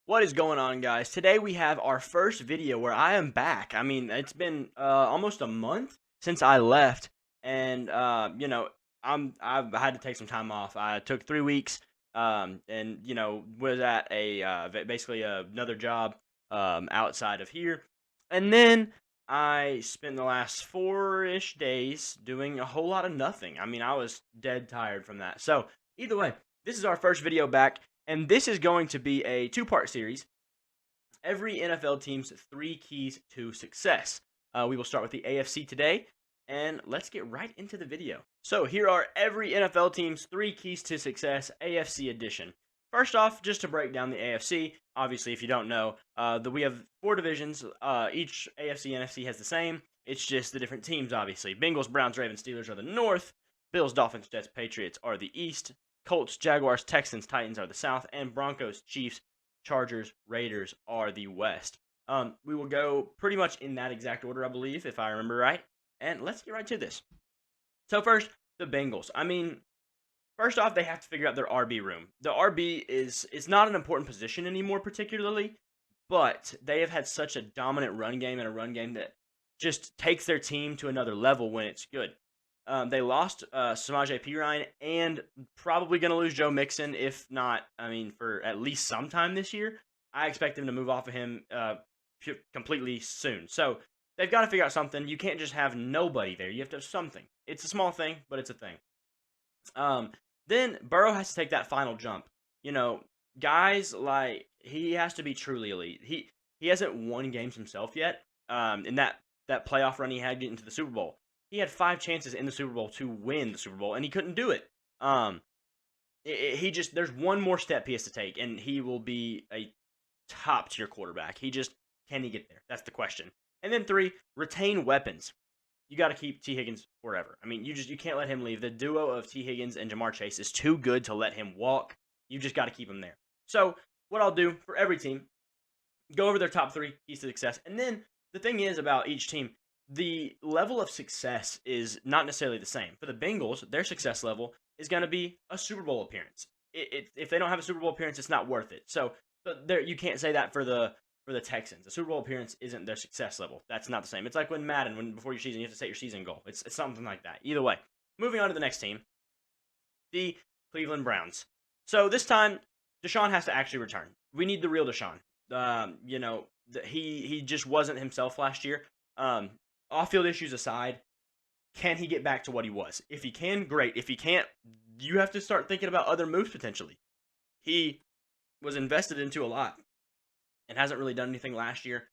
What is going on, guys? Today we have our first video where I am back. I mean, it's been almost a month since I left, and I've had to take some time off. I took 3 weeks, and was at a basically another job outside of here, and then I spent the last 4-ish days doing a whole lot of nothing. I mean, I was dead tired from that. So either way, this is our first video back. And this is going to be a two-part series. Every NFL team's 3 keys to success. We will start with the AFC today, and let's get right into the video. So here are every NFL team's 3 keys to success, AFC edition. First off, just to break down the AFC, obviously, if you don't know, we have 4 divisions. Each AFC and NFC has the same. It's just the different teams, obviously. Bengals, Browns, Ravens, Steelers are the North. Bills, Dolphins, Jets, Patriots are the East. Colts, Jaguars, Texans, Titans are the South, and Broncos, Chiefs, Chargers, Raiders are the West. We will go pretty much in that exact order, I believe, if I remember right. And let's get right to this. So first, the Bengals. I mean, first off, they have to figure out their RB room. The RB is not an important position anymore, particularly, but they have had such a dominant run game and a run game that just takes their team to another level when it's good. They lost Samaje Perine and probably going to lose Joe Mixon, if not, I mean, for at least some time this year. I expect them to move off of him completely soon. So they've got to figure out something. You can't just have nobody there. You have to have something. It's a small thing, but it's a thing. Then Burrow has to take that final jump. You know, guys like he has to be truly elite. He hasn't won games himself yet. In that playoff run he had getting to the Super Bowl. He had 5 chances in the Super Bowl to win the Super Bowl, and he couldn't do it. There's one more step he has to take, and he will be a top tier quarterback. Can he get there? That's the question. And then 3, retain weapons. You got to keep T. Higgins forever. I mean, you can't let him leave. The duo of T. Higgins and Jamar Chase is too good to let him walk. You just got to keep him there. So what I'll do for every team, go over their top 3 keys to success, and then the thing is about each team, the level of success is not necessarily the same. For the Bengals, their success level is going to be a Super Bowl appearance. If they don't have a Super Bowl appearance, it's not worth it. So you can't say that for the Texans. A Super Bowl appearance isn't their success level. That's not the same. It's like when Madden, before your season, you have to set your season goal. It's something like that. Either way, moving on to the next team, the Cleveland Browns. So this time, Deshaun has to actually return. We need the real Deshaun. He just wasn't himself last year. Off-field issues aside, can he get back to what he was? If he can, great. If he can't, you have to start thinking about other moves potentially. He was invested into a lot and hasn't really done anything last year.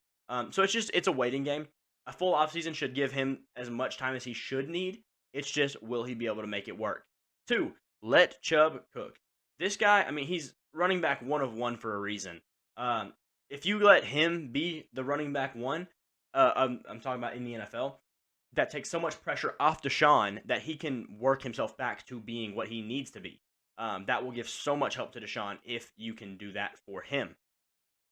So it's a waiting game. A full offseason should give him as much time as he should need. It's just, will he be able to make it work? 2, let Chubb cook. This guy, I mean, he's running back 1 of 1 for a reason. If you let him be the running back 1, I'm talking about in the NFL, that takes so much pressure off Deshaun that he can work himself back to being what he needs to be. That will give so much help to Deshaun if you can do that for him.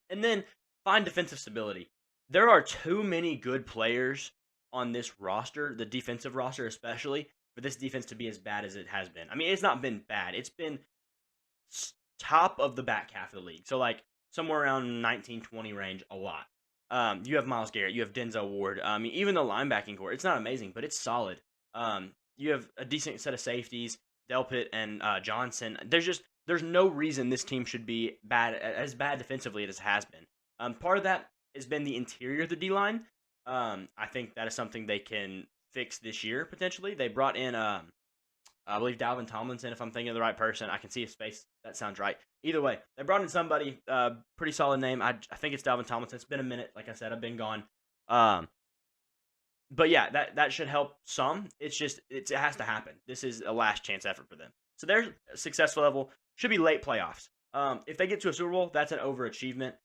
And then find defensive stability. There are too many good players on this roster, the defensive roster especially, for this defense to be as bad as it has been. I mean, it's not been bad. It's been top of the back half of the league. So like somewhere around 19-20 range a lot. You have Myles Garrett, you have Denzel Ward. I mean, even the linebacking core, it's not amazing, but it's solid. You have a decent set of safeties, Delpit and Johnson. There's no reason this team should be as bad defensively as it has been. Part of that has been the interior of the D-line. I think that is something they can fix this year, potentially. They brought in, I believe, Dalvin Tomlinson, if I'm thinking of the right person. I can see his face. That sounds right. Either way, they brought in somebody, pretty solid name. I think it's Dalvin Tomlinson. It's been a minute. Like I said, I've been gone. But yeah, that should help some. It has to happen. This is a last chance effort for them. So their success level should be late playoffs. If they get to a Super Bowl, that's an overachievement.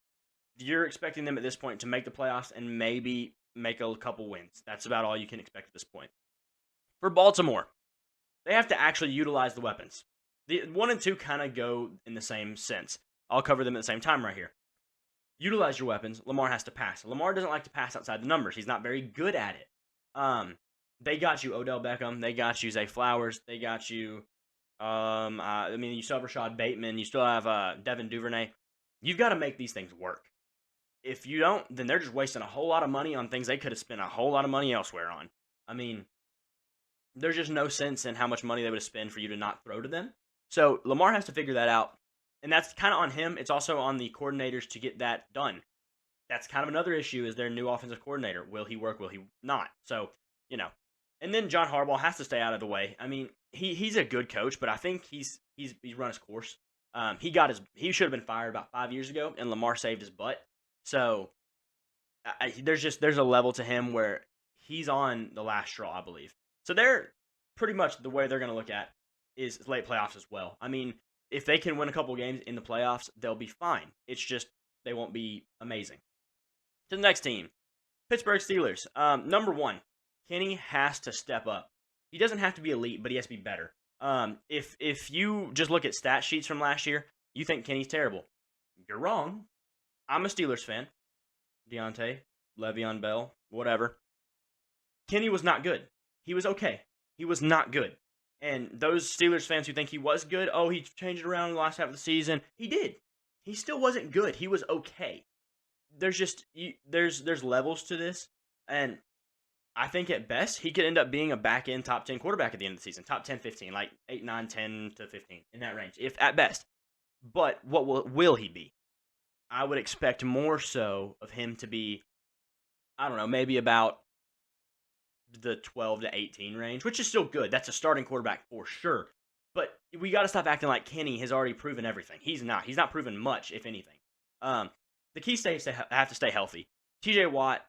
You're expecting them at this point to make the playoffs and maybe make a couple wins. That's about all you can expect at this point. For Baltimore, they have to actually utilize the weapons. The 1 and 2 kind of go in the same sense. I'll cover them at the same time right here. Utilize your weapons. Lamar has to pass. Lamar doesn't like to pass outside the numbers. He's not very good at it. They got you Odell Beckham. They got you Zay Flowers. They got you, you still have Rashad Bateman. You still have Devin Duvernay. You've got to make these things work. If you don't, then they're just wasting a whole lot of money on things they could have spent a whole lot of money elsewhere on. I mean, there's just no sense in how much money they would have spent for you to not throw to them. So Lamar has to figure that out. And that's kind of on him. It's also on the coordinators to get that done. That's kind of another issue is their new offensive coordinator. Will he work? Will he not? So, And then John Harbaugh has to stay out of the way. I mean, he's a good coach, but I think he's run his course. He should have been fired about 5 years ago, and Lamar saved his butt. So there's a level to him where he's on the last straw, I believe. So they're pretty much the way they're going to look at is late playoffs as well. I mean, if they can win a couple games in the playoffs, they'll be fine. It's just they won't be amazing. To the next team, Pittsburgh Steelers. Number 1, Kenny has to step up. He doesn't have to be elite, but he has to be better. If you just look at stat sheets from last year, you think Kenny's terrible. You're wrong. I'm a Steelers fan. Deontay, Le'Veon Bell, whatever. Kenny was not good. He was okay. He was not good. And those Steelers fans who think he was good, oh, he changed it around in the last half of the season. He did. He still wasn't good. He was okay. There's levels to this, and I think at best he could end up being a back-end top 10 quarterback at the end of the season. Top 10, 15, like 8, 9, 10 to 15 in that range, if at best. But what will he be? I would expect more so of him to be, I don't know, maybe about the 12 to 18 range, which is still good. That's a starting quarterback for sure. But we got to stop acting like Kenny has already proven everything. He's not. He's not proven much, if anything. The key stays have to stay healthy. TJ Watt,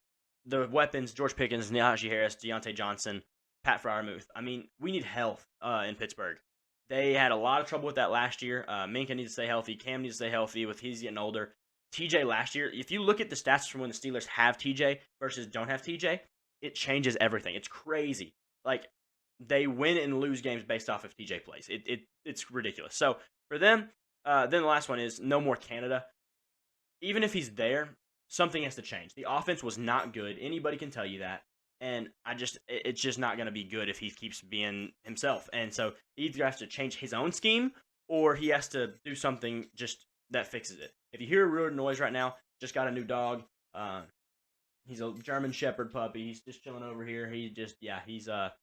the weapons, George Pickens, Najee Harris, Deontay Johnson, Pat Freiermuth. I mean, we need health in Pittsburgh. They had a lot of trouble with that last year. Minka needs to stay healthy. Cam needs to stay healthy with he's getting older. TJ last year, if you look at the stats from when the Steelers have TJ versus don't have TJ, it changes everything. It's crazy. Like, they win and lose games based off of TJ plays. It's ridiculous. So, for them, then the last one is no more Canada. Even if he's there, something has to change. The offense was not good. Anybody can tell you that. And it's just not going to be good if he keeps being himself. And so he either has to change his own scheme or he has to do something just that fixes it. If you hear a weird noise right now, just got a new dog. He's a German Shepherd puppy. He's just chilling over here. He's a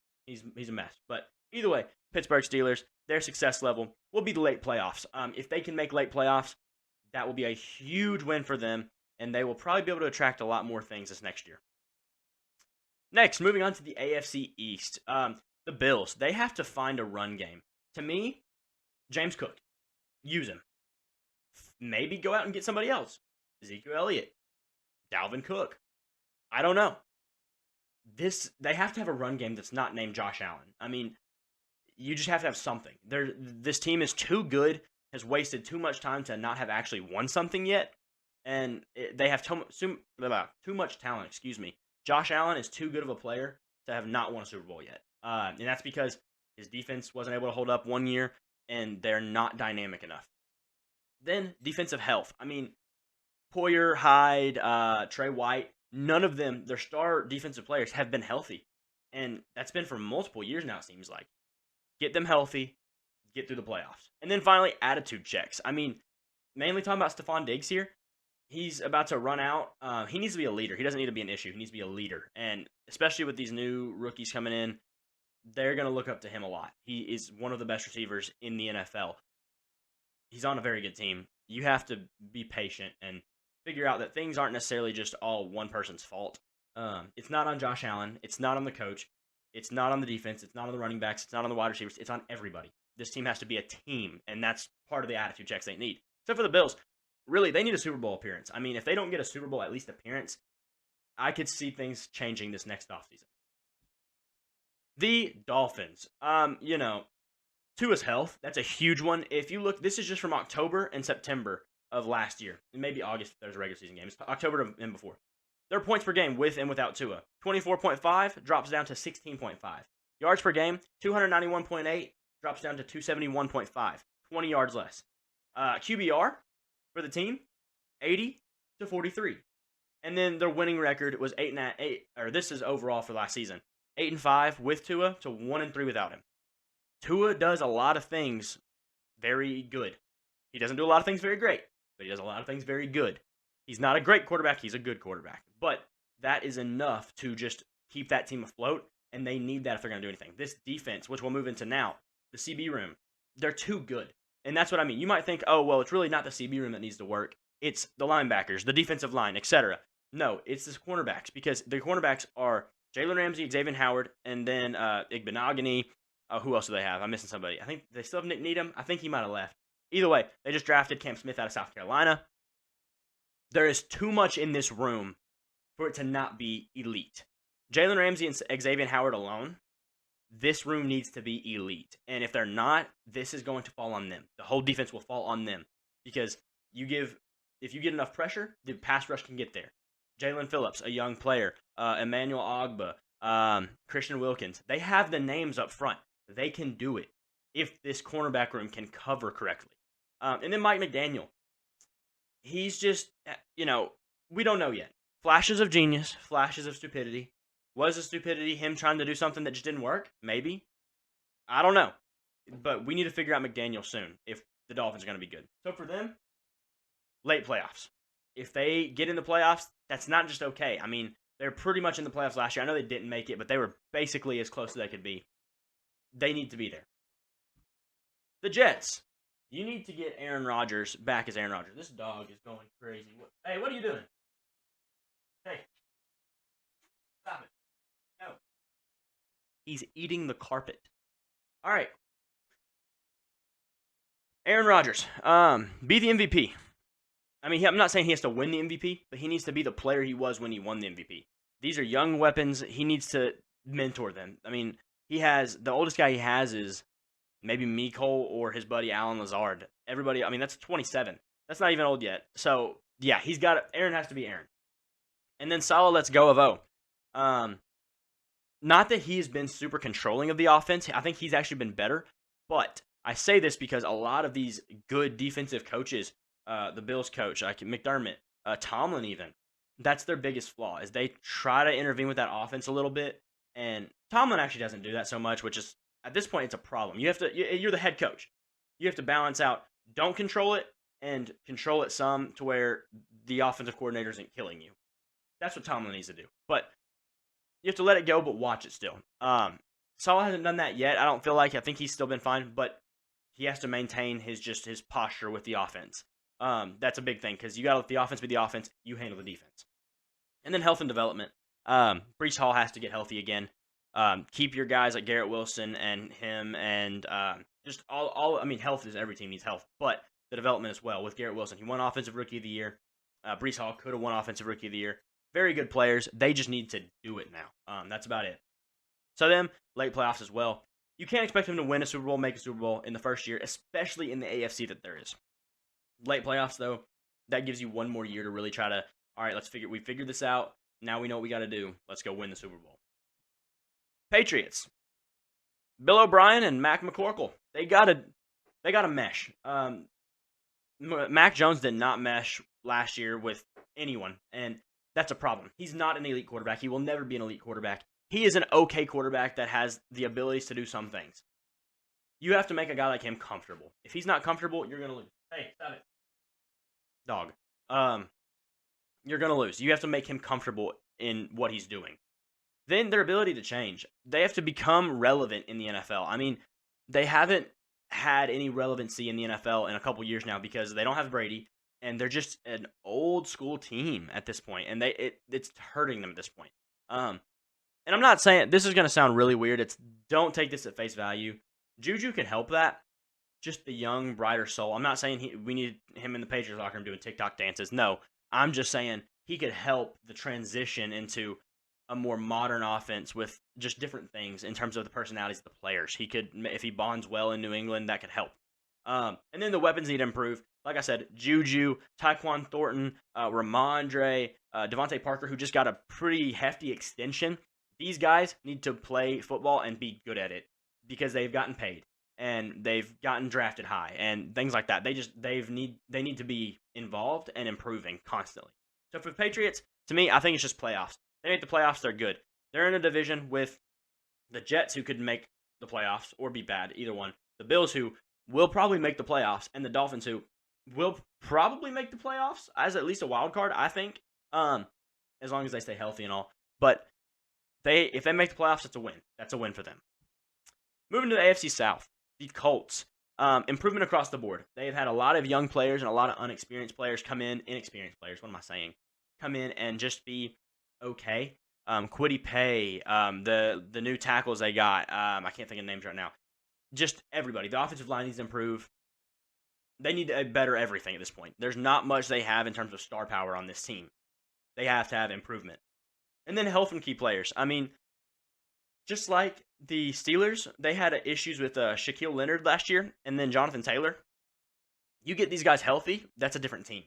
mess. But either way, Pittsburgh Steelers, their success level will be the late playoffs. If they can make late playoffs, that will be a huge win for them, and they will probably be able to attract a lot more things this next year. Next, moving on to the AFC East. The Bills, they have to find a run game. To me, James Cook, use him. Maybe go out and get somebody else. Ezekiel Elliott, Dalvin Cook. I don't know. They have to have a run game that's not named Josh Allen. I mean, you just have to have something. This team is too good, has wasted too much time to not have actually won something yet, and they have too much talent. Excuse me. Josh Allen is too good of a player to have not won a Super Bowl yet, and that's because his defense wasn't able to hold up 1 year, and they're not dynamic enough. Then defensive health. I mean, Poyer, Hyde, Trey White. None of them, their star defensive players, have been healthy. And that's been for multiple years now, it seems like. Get them healthy, get through the playoffs. And then finally, attitude checks. I mean, mainly talking about Stephon Diggs here. He's about to run out. He needs to be a leader. He doesn't need to be an issue. He needs to be a leader. And especially with these new rookies coming in, they're going to look up to him a lot. He is one of the best receivers in the NFL. He's on a very good team. You have to be patient and figure out that things aren't necessarily just all one person's fault. It's not on Josh Allen. It's not on the coach. It's not on the defense. It's not on the running backs. It's not on the wide receivers. It's on everybody. This team has to be a team, and that's part of the attitude checks they need. Except for the Bills. Really, they need a Super Bowl appearance. I mean, if they don't get a Super Bowl at least appearance, I could see things changing this next offseason. The Dolphins. Tua's health, that's a huge one. If you look, this is just from October and September of last year. And maybe August if there's a regular season game. It's October and before. Their points per game with and without Tua. 24.5 drops down to 16.5. Yards per game, 291.8 drops down to 271.5. 20 yards less. QBR for the team, 80 to 43. And then their winning record was 8-8, or this is overall for last season. 8-5 with Tua to 1-3 without him. Tua does a lot of things very good. He doesn't do a lot of things very great. but he does a lot of things very good. He's not a great quarterback. He's a good quarterback. But that is enough to just keep that team afloat, and they need that if they're going to do anything. This defense, which we'll move into now, the CB room, they're too good. And that's what I mean. You might think, oh, well, it's really not the CB room that needs to work. It's the linebackers, the defensive line, etc. No, it's the cornerbacks, because the cornerbacks are Jalen Ramsey, Xavier Howard, and then Igbenogany. Who else do they have? I'm missing somebody. I think they still have Nick Needham. I think he might have left. Either way, they just drafted Cam Smith out of South Carolina. There is too much in this room for it to not be elite. Jalen Ramsey and Xavier Howard alone, this room needs to be elite. And if they're not, this is going to fall on them. The whole defense will fall on them, because if you get enough pressure, the pass rush can get there. Jalen Phillips, a young player, Emmanuel Ogba, Christian Wilkins, they have the names up front. They can do it if this cornerback room can cover correctly. And then Mike McDaniel. He's just, we don't know yet. Flashes of genius, flashes of stupidity. Was the stupidity him trying to do something that just didn't work? Maybe. I don't know. But we need to figure out McDaniel soon if the Dolphins are going to be good. So for them, late playoffs. If they get in the playoffs, that's not just okay. I mean, they're pretty much in the playoffs last year. I know they didn't make it, but they were basically as close as they could be. They need to be there. The Jets. You need to get Aaron Rodgers back as Aaron Rodgers. This dog is going crazy. Hey, what are you doing? Hey. Stop it. No. He's eating the carpet. All right. Aaron Rodgers. Be the MVP. I mean, I'm not saying he has to win the MVP, but he needs to be the player he was when he won the MVP. These are young weapons. He needs to mentor them. I mean, the oldest guy he has is maybe Mecole or his buddy Alan Lazard. Everybody, I mean, that's 27. That's not even old yet. So, yeah, Aaron has to be Aaron. And then Saleh lets go of O. Not that he's been super controlling of the offense. I think he's actually been better. But I say this because a lot of these good defensive coaches, the Bills coach, like McDermott, Tomlin even, that's their biggest flaw, is they try to intervene with that offense a little bit. And Tomlin actually doesn't do that so much, which is, at this point, it's a problem. You're the head coach. You have to balance out, don't control it, and control it some to where the offensive coordinator isn't killing you. That's what Tomlin needs to do. But you have to let it go, but watch it still. Saleh hasn't done that yet. I don't feel like. I think he's still been fine, but he has to maintain his posture with the offense. That's a big thing, because you got to let the offense be the offense. You handle the defense. And then health and development. Breece Hall has to get healthy again. Keep your guys like Garrett Wilson and him, and just all. I mean, health is, every team needs health, but the development as well. With Garrett Wilson, he won Offensive Rookie of the Year. Breece Hall could have won Offensive Rookie of the Year. Very good players. They just need to do it now. That's about it. So then, late playoffs as well. You can't expect them to win a Super Bowl, make a Super Bowl in the first year, especially in the AFC that there is. Late playoffs, though, that gives you one more year to really try to, all right, we figured this out. Now we know what we got to do. Let's go win the Super Bowl. Patriots. Bill O'Brien and Mac McCorkle. They got to mesh. Mac Jones did not mesh last year with anyone, and that's a problem. He's not an elite quarterback. He will never be an elite quarterback. He is an okay quarterback that has the abilities to do some things. You have to make a guy like him comfortable. If he's not comfortable, you're going to lose. Hey, stop it. Dog. You're going to lose. You have to make him comfortable in what he's doing. Then their ability to change. They have to become relevant in the NFL. I mean, they haven't had any relevancy in the NFL in a couple years now because they don't have Brady, and they're just an old school team at this point, and it's hurting them at this point. And I'm not saying, this is going to sound really weird. Don't take this at face value. Juju can help that. Just the young, brighter soul. I'm not saying we need him in the Patriots locker room doing TikTok dances. No, I'm just saying he could help the transition into a more modern offense with just different things in terms of the personalities of the players. He could, if he bonds well in New England, that could help. And then the weapons need to improve. Like I said, Juju, Tyquan Thornton, Ramondre, Devontae Parker, who just got a pretty hefty extension. These guys need to play football and be good at it because they've gotten paid and they've gotten drafted high and things like that. They need to be involved and improving constantly. So for the Patriots, to me, I think it's just playoffs. They make the playoffs, they're good. They're in a division with the Jets, who could make the playoffs or be bad, either one. The Bills, who will probably make the playoffs, and the Dolphins, who will probably make the playoffs as at least a wild card, I think. As long as they stay healthy and all. But if they make the playoffs, it's a win. That's a win for them. Moving to the AFC South, the Colts. Improvement across the board. They've had a lot of young players and a lot of inexperienced players come in. Inexperienced players, what am I saying? Come in and just be okay. Kwity Paye, the new tackles they got. I can't think of names right now. Just everybody. The offensive line needs to improve. They need to better everything at this point. There's not much they have in terms of star power on this team. They have to have improvement. And then health and key players. I mean, just like the Steelers, they had issues with Shaquille Leonard last year and then Jonathan Taylor. You get these guys healthy, that's a different team.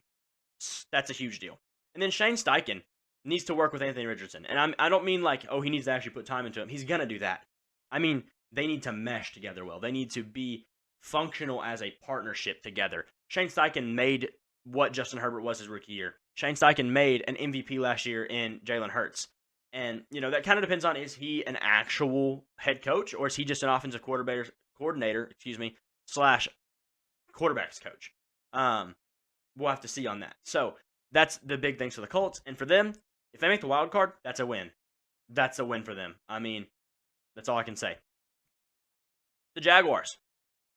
That's a huge deal. And then Shane Steichen needs to work with Anthony Richardson. And I don't mean like, oh, he needs to actually put time into him. He's going to do that. I mean, they need to mesh together well. They need to be functional as a partnership together. Shane Steichen made what Justin Herbert was his rookie year. Shane Steichen made an MVP last year in Jalen Hurts. And, that kind of depends on, is he an actual head coach or is he just an offensive coordinator, slash quarterbacks coach? We'll have to see on that. So that's the big things for the Colts. And for them, if they make the wild card, that's a win. That's a win for them. I mean, that's all I can say. The Jaguars.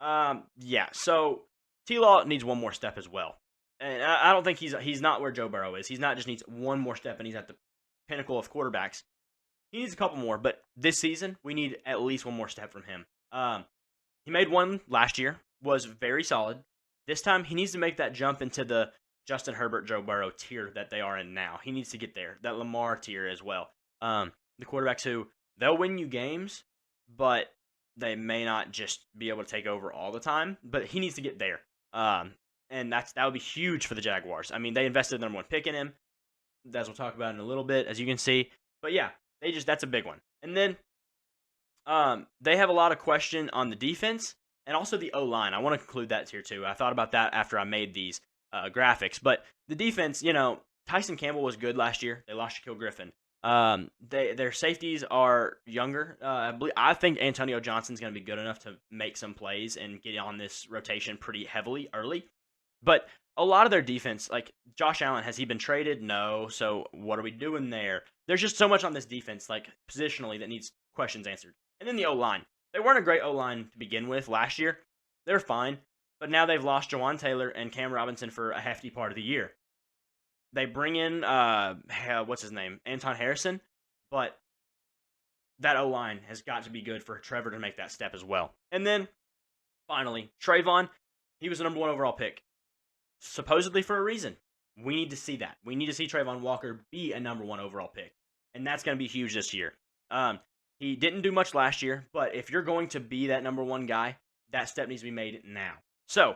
So TLAW needs one more step as well. And I don't think he's not where Joe Burrow is. He's not just needs one more step and he's at the pinnacle of quarterbacks. He needs a couple more, but this season, we need at least one more step from him. He made one last year, was very solid. This time, he needs to make that jump into the Justin Herbert, Joe Burrow tier that they are in now. He needs to get there, that Lamar tier as well. The quarterbacks who, they'll win you games, but they may not just be able to take over all the time, but he needs to get there. And that would be huge for the Jaguars. I mean, they invested the number one pick in him, as we'll talk about in a little bit, as you can see. But yeah, that's a big one. And then they have a lot of question on the defense and also the O-line. I want to conclude that here too. I thought about that after I made these graphics. But the defense, Tyson Campbell was good last year. They lost Shaquille Griffin. Their safeties are younger. I think Antonio Johnson's going to be good enough to make some plays and get on this rotation pretty heavily early. But a lot of their defense, like Josh Allen, has he been traded? No. So what are we doing there? There's just so much on this defense, like positionally, that needs questions answered. And then the O-line. They weren't a great O-line to begin with last year. They're fine. But now they've lost Jawan Taylor and Cam Robinson for a hefty part of the year. They bring in, what's his name? Anton Harrison. But that O-line has got to be good for Trevor to make that step as well. And then, finally, Trayvon. He was the number one overall pick. Supposedly for a reason. We need to see that. We need to see Trayvon Walker be a number one overall pick. And that's going to be huge this year. He didn't do much last year, but if you're going to be that number one guy, that step needs to be made now. So,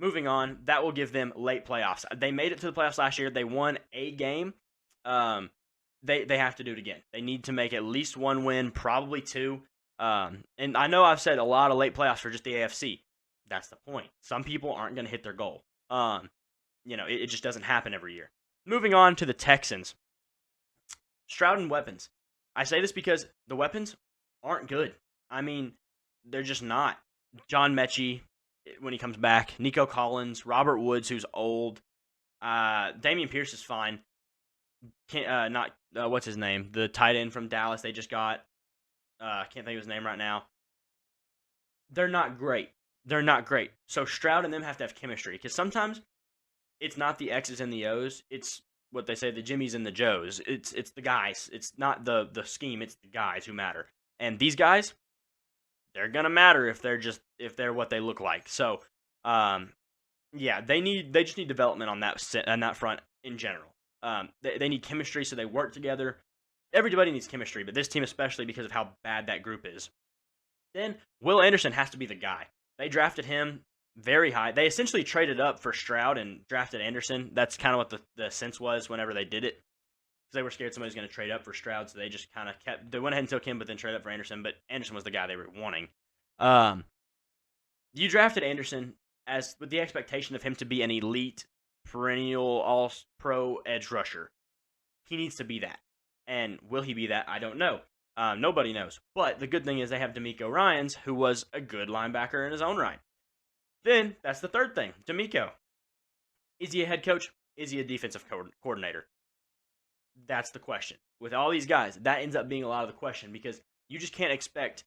moving on, that will give them late playoffs. They made it to the playoffs last year. They won a game. They have to do it again. They need to make at least one win, probably two. And I know I've said a lot of late playoffs for just the AFC. That's the point. Some people aren't going to hit their goal. It just doesn't happen every year. Moving on to the Texans. Stroud and weapons. I say this because the weapons aren't good. I mean, they're just not. John Mechie, when he comes back. Nico Collins. Robert Woods, who's old. Dameon Pierce is fine. What's his name? The tight end from Dallas they just got. Can't think of his name right now. They're not great. So Stroud and them have to have chemistry because sometimes it's not the X's and the O's. It's what they say, the Jimmies and the Joes. It's the guys. It's not the scheme. It's the guys who matter. And these guys, they're gonna matter if they're what they look like. So, they just need development on that front in general. They need chemistry so they work together. Everybody needs chemistry, but this team especially because of how bad that group is. Then Will Anderson has to be the guy. They drafted him very high. They essentially traded up for Stroud and drafted Anderson. That's kind of what the sense was whenever they did it. Because they were scared somebody was going to trade up for Stroud, so they just kind of they went ahead and took him, but then traded up for Anderson. But Anderson was the guy they were wanting. You drafted Anderson with the expectation of him to be an elite, perennial, all-pro edge rusher. He needs to be that. And will he be that? I don't know. Nobody knows. But the good thing is they have D'Amico Ryans, who was a good linebacker in his own right. Then, that's the third thing. D'Amico. Is he a head coach? Is he a defensive coordinator? That's the question. With all these guys, that ends up being a lot of the question because you just can't expect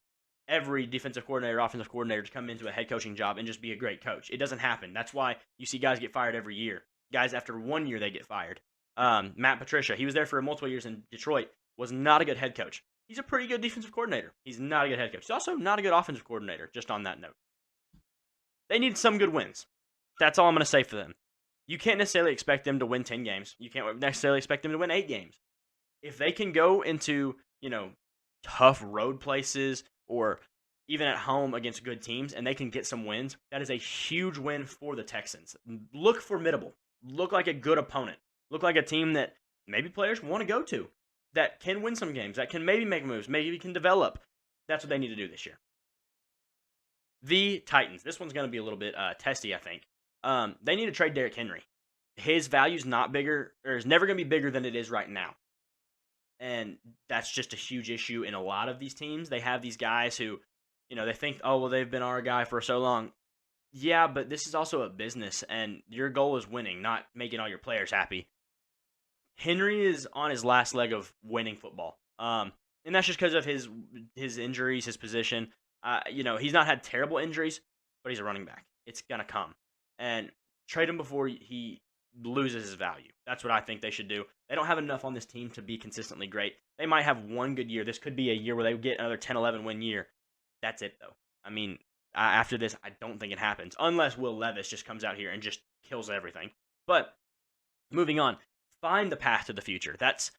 every defensive coordinator, offensive coordinator to come into a head coaching job and just be a great coach. It doesn't happen. That's why you see guys get fired every year. Guys, after 1 year, they get fired. Matt Patricia, he was there for multiple years in Detroit, was not a good head coach. He's a pretty good defensive coordinator. He's not a good head coach. He's also not a good offensive coordinator, just on that note. They need some good wins. That's all I'm going to say for them. You can't necessarily expect them to win 10 games. You can't necessarily expect them to win 8 games. If they can go into, tough road places or even at home against good teams and they can get some wins, that is a huge win for the Texans. Look formidable. Look like a good opponent. Look like a team that maybe players want to go to, that can win some games, that can maybe make moves, maybe can develop. That's what they need to do this year. The Titans. This one's going to be a little bit testy, I think. They need to trade Derrick Henry. His value's not bigger, or is never going to be bigger than it is right now. And that's just a huge issue in a lot of these teams. They have these guys who, they think, oh, well, they've been our guy for so long. Yeah, but this is also a business, and your goal is winning, not making all your players happy. Henry is on his last leg of winning football. And that's just because of his injuries, his position. He's not had terrible injuries, but he's a running back. It's going to come. And trade him before he loses his value. That's what I think they should do. They don't have enough on this team to be consistently great. They might have one good year. This could be a year where they get another 10-11 win year. That's it, though. I mean, after this, I don't think it happens. Unless Will Levis just comes out here and just kills everything. But moving on, find the path to the future. That's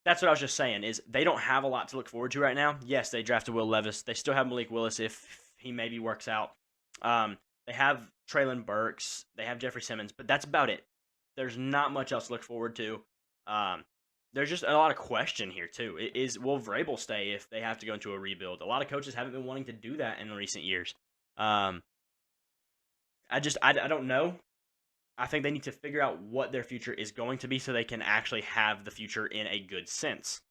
what I was just saying, is they don't have a lot to look forward to right now. Yes, they drafted Will Levis. They still have Malik Willis if he maybe works out. They have Treylon Burks. They have Jeffrey Simmons, but that's about it. There's not much else to look forward to. There's just a lot of question here, too. Will Vrabel stay if they have to go into a rebuild? A lot of coaches haven't been wanting to do that in recent years. I don't know. I think they need to figure out what their future is going to be so they can actually have the future in a good sense.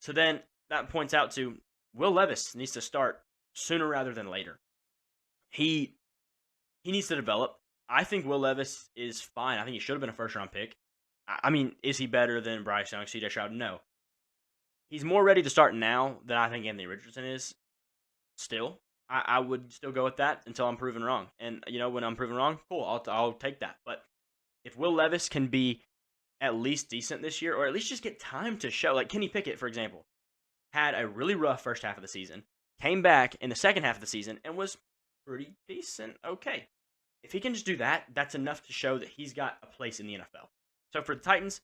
So then that points out to Will Levis needs to start sooner rather than later. He needs to develop. I think Will Levis is fine. I think he should have been a first-round pick. I mean, is he better than Bryce Young, C.J. Stroud? No. He's more ready to start now than I think Anthony Richardson is. Still, I would still go with that until I'm proven wrong. And, when I'm proven wrong, cool, I'll take that. But if Will Levis can be at least decent this year, or at least just get time to show, like Kenny Pickett, for example, had a really rough first half of the season, came back in the second half of the season, and was pretty decent, okay. If he can just do that, that's enough to show that he's got a place in the NFL. So for the Titans,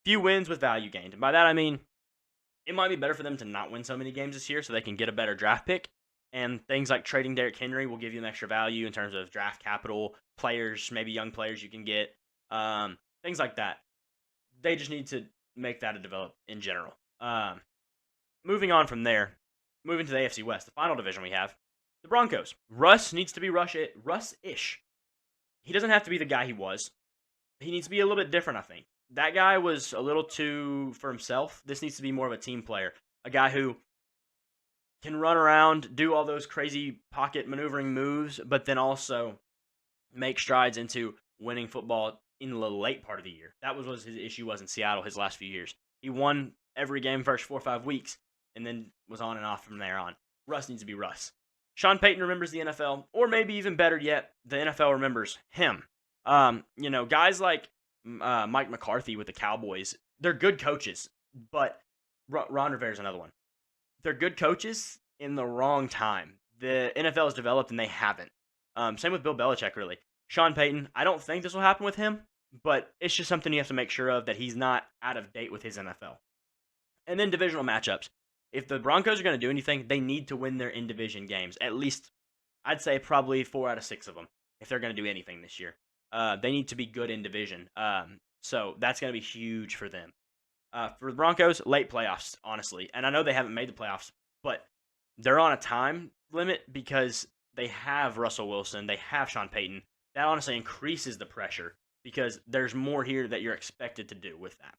few wins with value gained. And by that I mean, it might be better for them to not win so many games this year so they can get a better draft pick. And things like trading Derrick Henry will give you an extra value in terms of draft capital, players, maybe young players you can get, things like that. They just need to make that a develop in general. Moving on from there, moving to the AFC West, the final division we have, the Broncos. Russ needs to be RUSS-ISH. He doesn't have to be the guy he was. He needs to be a little bit different, I think. That guy was a little too for himself. This needs to be more of a team player. A guy who can run around, do all those crazy pocket maneuvering moves, but then also make strides into winning football in the late part of the year. That was what his issue was in Seattle his last few years. He won every game first 4 or 5 weeks and then was on and off from there on. Russ needs to be Russ. Sean Payton remembers the NFL, or maybe even better yet, the NFL remembers him. Guys like Mike McCarthy with the Cowboys, they're good coaches, but Ron Rivera's another one. They're good coaches in the wrong time. The NFL has developed and they haven't. Same with Bill Belichick, really. Sean Payton, I don't think this will happen with him, but it's just something you have to make sure of, that he's not out of date with his NFL. And then divisional matchups. If the Broncos are going to do anything, they need to win their in-division games. At least, I'd say probably 4 out of 6 of them, if they're going to do anything this year. They need to be good in division. So that's going to be huge for them. For the Broncos, late playoffs, honestly. And I know they haven't made the playoffs, but they're on a time limit because they have Russell Wilson. They have Sean Payton. That honestly increases the pressure because there's more here that you're expected to do with that.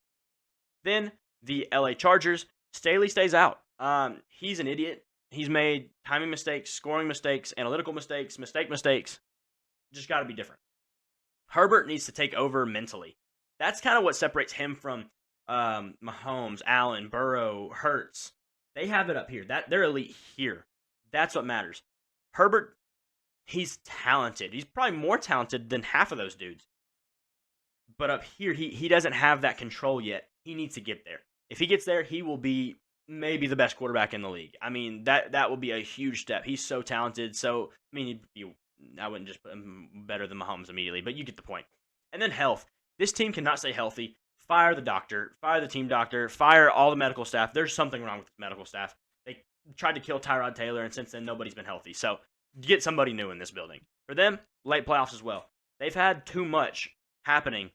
Then the LA Chargers, Staley stays out. He's an idiot. He's made timing mistakes, scoring mistakes, analytical mistakes. Just got to be different. Herbert needs to take over mentally. That's kind of what separates him from Mahomes, Allen, Burrow, Hurts. They have it up here. They're elite here. That's what matters. Herbert, he's talented. He's probably more talented than half of those dudes. But up here, he doesn't have that control yet. He needs to get there. If he gets there, he will be maybe the best quarterback in the league. I mean, that will be a huge step. He's so talented. So, I mean, I wouldn't just put him better than Mahomes immediately, but you get the point. And then health. This team cannot stay healthy. Fire the doctor. Fire the team doctor. Fire all the medical staff. There's something wrong with the medical staff. They tried to kill Tyrod Taylor, and since then, nobody's been healthy. So, get somebody new in this building. For them, late playoffs as well. They've had too much happening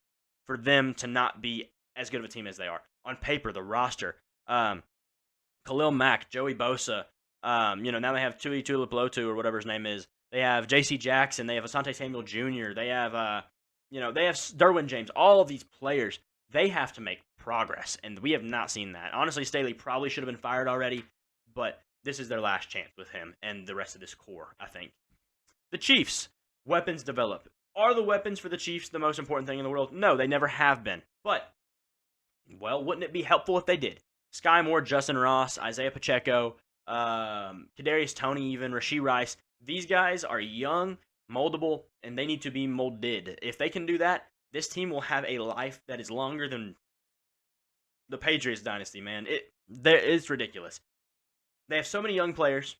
for them to not be as good of a team as they are. On paper, the roster, Khalil Mack, Joey Bosa, now they have Tui Tuipulotu or whatever his name is. They have J.C. Jackson. They have Asante Samuel Jr. They have, they have Derwin James. All of these players, they have to make progress, and we have not seen that. Honestly, Staley probably should have been fired already, but this is their last chance with him and the rest of this core, I think. The Chiefs, weapons develop. Are the weapons for the Chiefs the most important thing in the world? No, they never have been. But, well, wouldn't it be helpful if they did? Sky Moore, Justin Ross, Isaiah Pacheco, Kadarius Toney, even Rashee Rice. These guys are young, moldable, and they need to be molded. If they can do that, this team will have a life that is longer than the Patriots dynasty, man. It's ridiculous. They have so many young players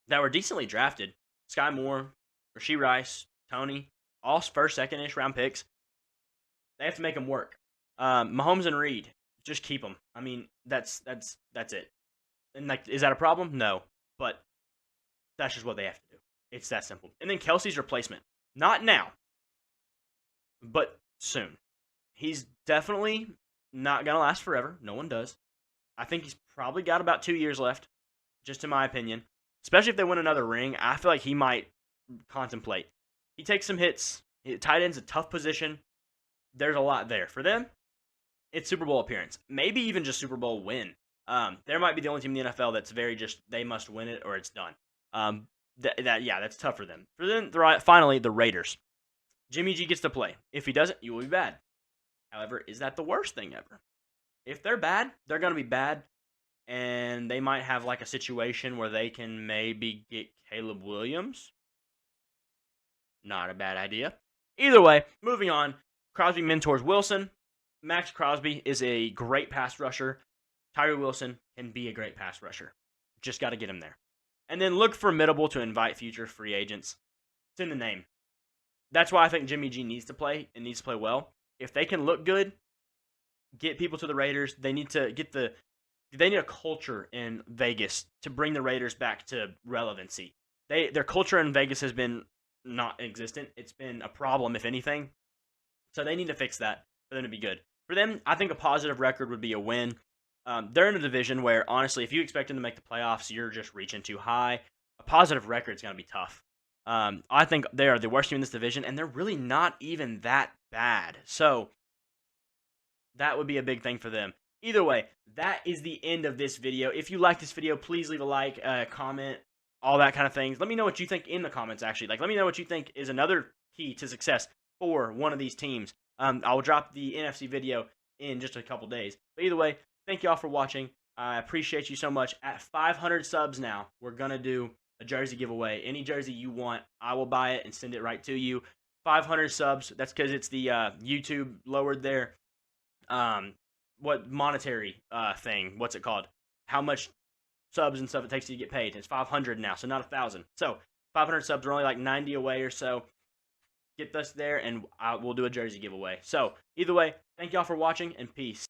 that were decently drafted. Sky Moore, Rashee Rice, Toney, all first, second-ish round picks. They have to make them work. Mahomes and Reed, just keep them. I mean, that's it. And like, is that a problem? No, but that's just what they have to do. It's that simple. And then Kelsey's replacement, not now, but soon. He's definitely not gonna last forever. No one does. I think he's probably got about 2 years left, just in my opinion. Especially if they win another ring, I feel like he might contemplate. He takes some hits. Tight end's a tough position. There's a lot there. For them, it's Super Bowl appearance. Maybe even just Super Bowl win. There might be the only team in the NFL that's very just, they must win it or it's done. That's tough for them. For them, finally, the Raiders. Jimmy G gets to play. If he doesn't, you will be bad. However, is that the worst thing ever? If they're bad, they're going to be bad. And they might have like a situation where they can maybe get Caleb Williams. Not a bad idea. Either way, moving on. Crosby mentors Wilson. Max Crosby is a great pass rusher. Tyree Wilson can be a great pass rusher. Just got to get him there. And then look formidable to invite future free agents. It's in the name. That's why I think Jimmy G needs to play and needs to play well. If they can look good, get people to the Raiders. They need to they need a culture in Vegas to bring the Raiders back to relevancy. Their culture in Vegas has been not existent. It's been a problem, if anything. So they need to fix that for them to be good. For them, I think a positive record would be a win. They're in a division where, honestly, if you expect them to make the playoffs, you're just reaching too high. A positive record is going to be tough. I think they are the worst team in this division, and they're really not even that bad. So that would be a big thing for them. Either way, that is the end of this video. If you like this video, please leave a like, comment, all that kind of things. Let me know what you think in the comments, actually. Let me know what you think is another key to success for one of these teams. I will drop the NFC video in just a couple days. But either way, thank you all for watching. I appreciate you so much. At 500 subs now, we're going to do a jersey giveaway. Any jersey you want, I will buy it and send it right to you. 500 subs, that's because it's the YouTube lowered their what monetary thing, what's it called? How much subs and stuff it takes you to get paid. It's 500 now, so not 1,000. So 500 subs are only like 90 away or so. Get us there, and we'll do a jersey giveaway. So either way, thank y'all for watching, and peace.